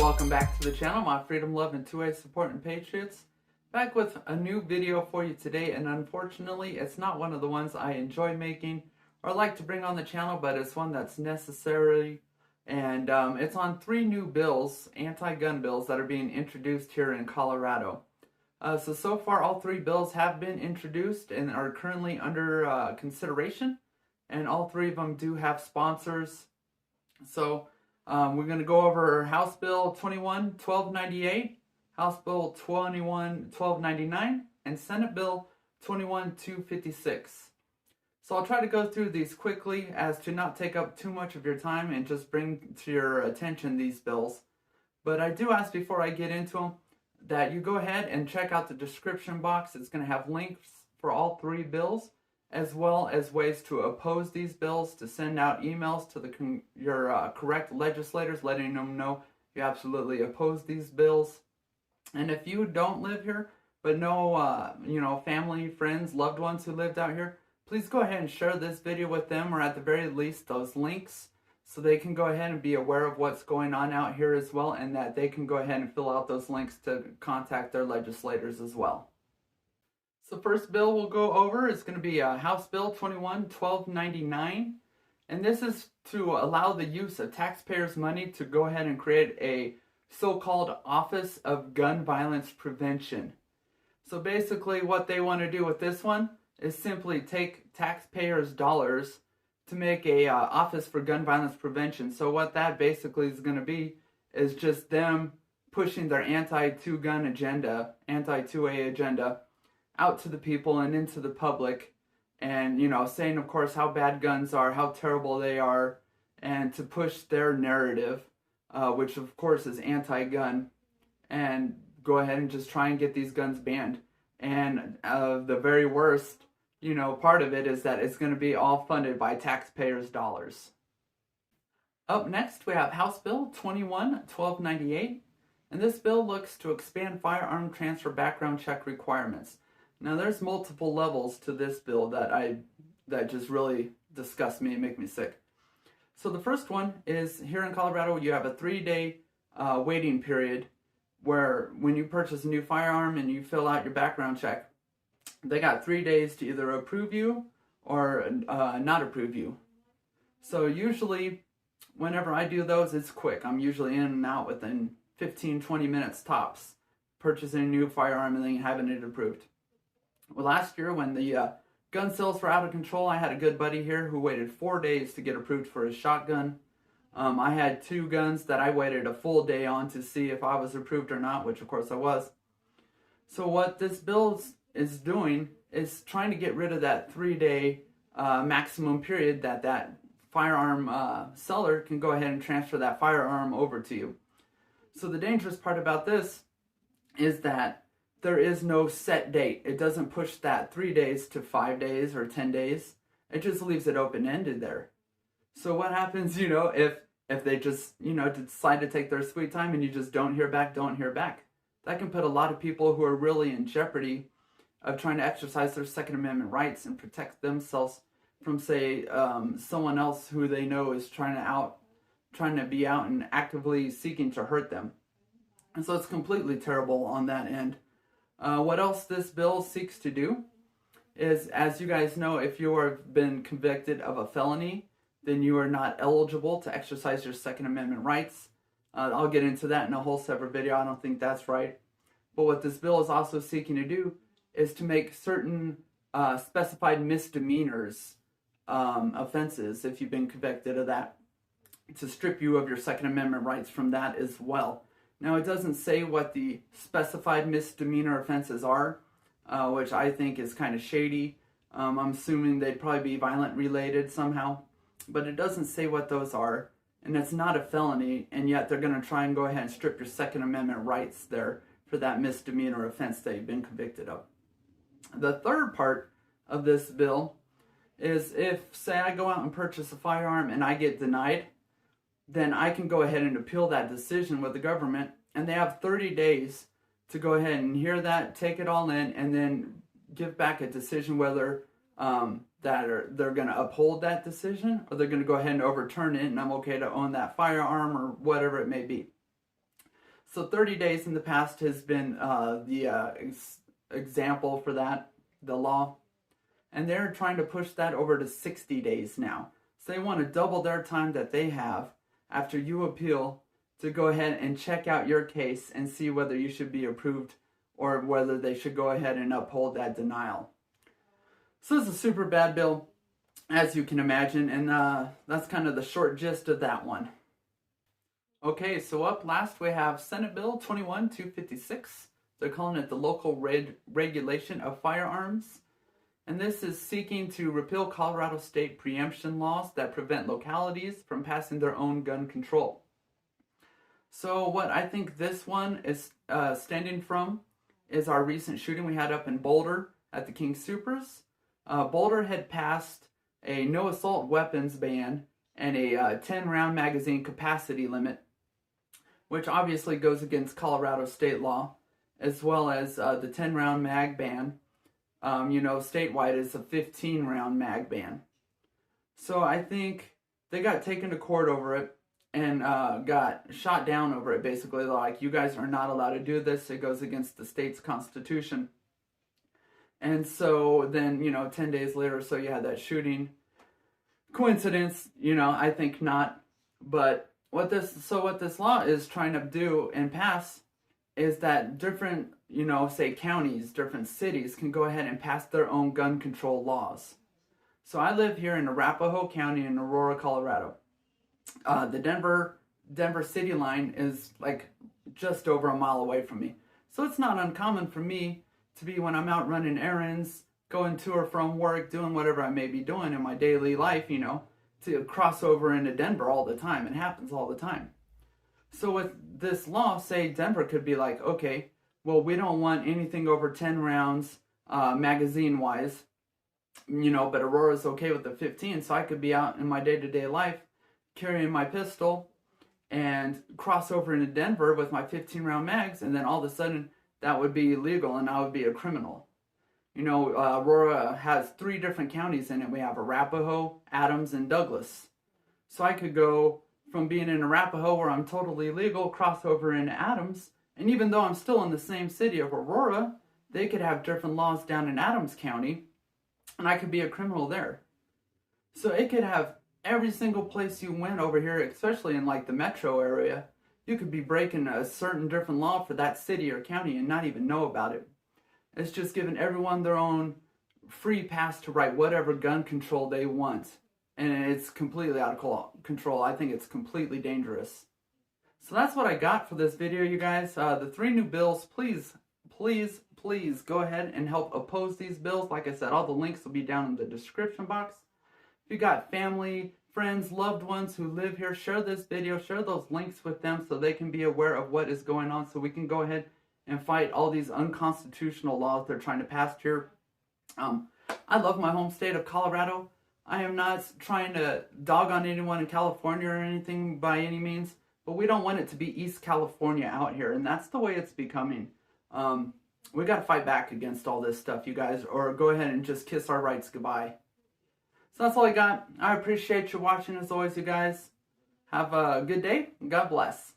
Welcome back to the channel, my freedom loving 2A supporting patriots. Back with a new video for you today, and unfortunately it's not one of the ones I enjoy making or like to bring on the channel, but it's one that's necessary, and it's on 3 new bills, anti-gun bills, that are being introduced here in Colorado. So far all 3 bills have been introduced and are currently under consideration, and all 3 of them do have sponsors. So we're going to go over House Bill 21-1298, House Bill 21-1299, and Senate Bill 21-256. So I'll try to go through these quickly as to not take up too much of your time and just bring to your attention these bills. But I do ask before I get into them that you go ahead and check out the description box. It's going to have links for all 3 bills, as well as ways to oppose these bills, to send out emails to your correct legislators letting them know you absolutely oppose these bills. And if you don't live here but know family, friends, loved ones who lived out here, please go ahead and share this video with them, or at the very least those links, so they can go ahead and be aware of what's going on out here as well, and that they can go ahead and fill out those links to contact their legislators as well. So first bill we'll go over is going to be House Bill 21-1299, and this is to allow the use of taxpayers' money to go ahead and create a so-called Office of Gun Violence Prevention. So basically what they want to do with this one is simply take taxpayers' dollars to make a Office for Gun Violence Prevention. So what that basically is going to be is just them pushing their anti-2-gun agenda, anti-2A agenda, out to the people and into the public, and saying of course how bad guns are, how terrible they are, and to push their narrative, which of course is anti-gun, and go ahead and just try and get these guns banned. And the very worst part of it is that it's going to be all funded by taxpayers' dollars. Up next we have House Bill 21-1298, and this bill looks to expand firearm transfer background check requirements. Now there's multiple levels to this bill that just really disgust me and make me sick. So the first one is, here in Colorado you have a 3-day waiting period where when you purchase a new firearm and you fill out your background check, they got 3 days to either approve you or not approve you. So usually whenever I do those, it's quick. I'm usually in and out within 15-20 minutes tops, purchasing a new firearm and then having it approved. Well, last year when the gun sales were out of control, I had a good buddy here who waited 4 days to get approved for his shotgun. I had 2 guns that I waited a full day on to see if I was approved or not, which of course I was. So what this bill is doing is trying to get rid of that 3-day maximum period that firearm seller can go ahead and transfer that firearm over to you. So the dangerous part about this is that there is no set date. It doesn't push that 3 days to 5 days or 10 days. It just leaves it open-ended there. So what happens, if they just, decide to take their sweet time and you just don't hear back? That can put a lot of people who are really in jeopardy of trying to exercise their Second Amendment rights and protect themselves from, say, someone else who they know is trying to be out and actively seeking to hurt them. And so it's completely terrible on that end. What else this bill seeks to do is, as you guys know, if you have been convicted of a felony, then you are not eligible to exercise your Second Amendment rights. I'll get into that in a whole separate video. I don't think that's right. But what this bill is also seeking to do is to make certain specified misdemeanors offenses, if you've been convicted of that, to strip you of your Second Amendment rights from that as well. Now it doesn't say what the specified misdemeanor offenses are, which I think is kind of shady. I'm assuming they'd probably be violent related somehow, but it doesn't say what those are, and it's not a felony, and yet they're going to try and go ahead and strip your Second Amendment rights there for that misdemeanor offense that you've been convicted of. The third part of this bill is, if, say, I go out and purchase a firearm and I get denied, then I can go ahead and appeal that decision with the government, and they have 30 days to go ahead and hear that, take it all in, and then give back a decision whether they're going to uphold that decision, or they're going to go ahead and overturn it, and I'm okay to own that firearm or whatever it may be. So 30 days in the past has been the example for that, the law. And they're trying to push that over to 60 days now. So they want to double their time that they have after you appeal to go ahead and check out your case and see whether you should be approved or whether they should go ahead and uphold that denial. So it's a super bad bill, as you can imagine, and that's kind of the short gist of that one. Okay, so up last we have Senate Bill 21256. They're calling it the Local Regulation of Firearms. And this is seeking to repeal Colorado state preemption laws that prevent localities from passing their own gun control. So what I think this one is standing from is our recent shooting we had up in Boulder at the King Soopers. Boulder had passed a no assault weapons ban and a 10-round magazine capacity limit, which obviously goes against Colorado state law, as well as the 10-round mag ban. Statewide is a 15-round mag ban. So I think they got taken to court over it and got shot down over it, basically. Like, you guys are not allowed to do this. It goes against the state's constitution. And so then, 10 days later or so, you had that shooting. Coincidence? I think not. But what this law is trying to do and pass is that different, say counties, different cities can go ahead and pass their own gun control laws. So I live here in Arapahoe County in Aurora, Colorado. The Denver city line is like just over a mile away from me. So it's not uncommon for me to be, when I'm out running errands, going to or from work, doing whatever I may be doing in my daily life, to cross over into Denver all the time. It happens all the time. So with this law, say Denver could be like, okay, well, we don't want anything over 10 rounds magazine-wise, but Aurora's okay with the 15, so I could be out in my day-to-day life carrying my pistol and cross over into Denver with my 15-round mags, and then all of a sudden that would be illegal and I would be a criminal. Aurora has 3 different counties in it. We have Arapahoe, Adams, and Douglas. So I could go from being in Arapahoe, where I'm totally legal, cross over into Adams, and even though I'm still in the same city of Aurora, they could have different laws down in Adams County, and I could be a criminal there. So it could have every single place you went over here, especially in like the metro area, you could be breaking a certain different law for that city or county and not even know about it. It's just giving everyone their own free pass to write whatever gun control they want. And it's completely out of control. I think it's completely dangerous. So that's what I got for this video, you guys. The 3 new bills, please go ahead and help oppose these bills. Like I said, all the links will be down in the description box. If you got family, friends, loved ones who live here, share this video, share those links with them so they can be aware of what is going on, so we can go ahead and fight all these unconstitutional laws they're trying to pass here. I love my home state of Colorado. I am not trying to dog on anyone in California or anything by any means, but we don't want it to be East California out here, and that's the way it's becoming. We got to fight back against all this stuff, you guys, or go ahead and just kiss our rights goodbye. So that's all I got. I appreciate you watching as always, you guys. Have a good day, and God bless.